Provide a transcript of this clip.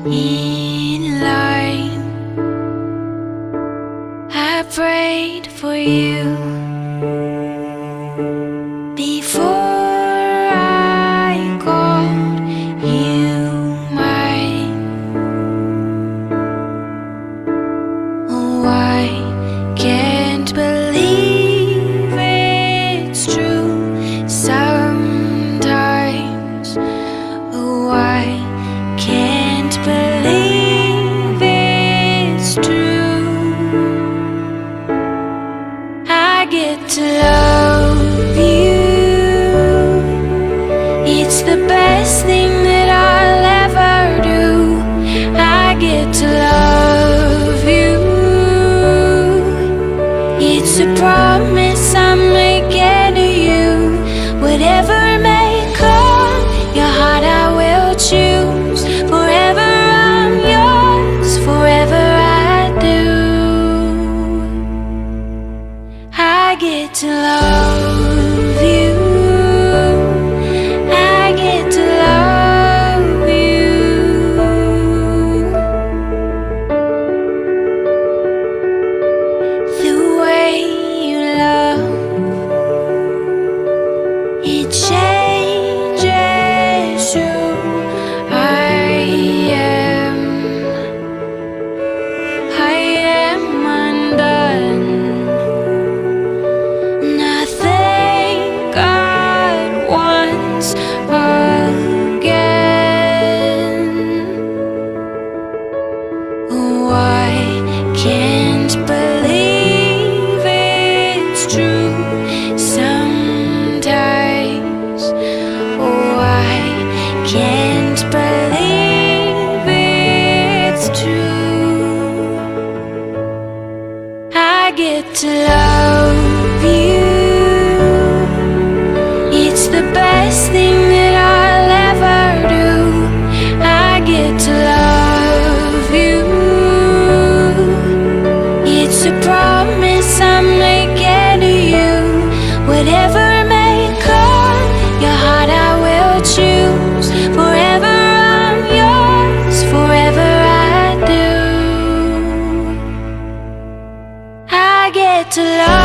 in line. I prayed for you before I called you mine. Oh, I can't believe it's true sometimes. Oh, I can't believe it's true. I get to love you. It's the best thing that I'll ever do. I get to love you. It's a promise I'm making to you. Whatever may come, your heart I will choose. Forever I'm yours, forever I do. I get to love you. I get to love you. The way you love, it changes who I am. I am undone. Nothing God wants again. Oh, I can't believe it's true sometimes. Oh, I can't believe it's true. I get to love you. It's the best thing that I'll ever do. I get to love you. It's a promise I'm making to you. Whatever may come, your heart I will choose. Forever I'm yours, forever I do. I get to love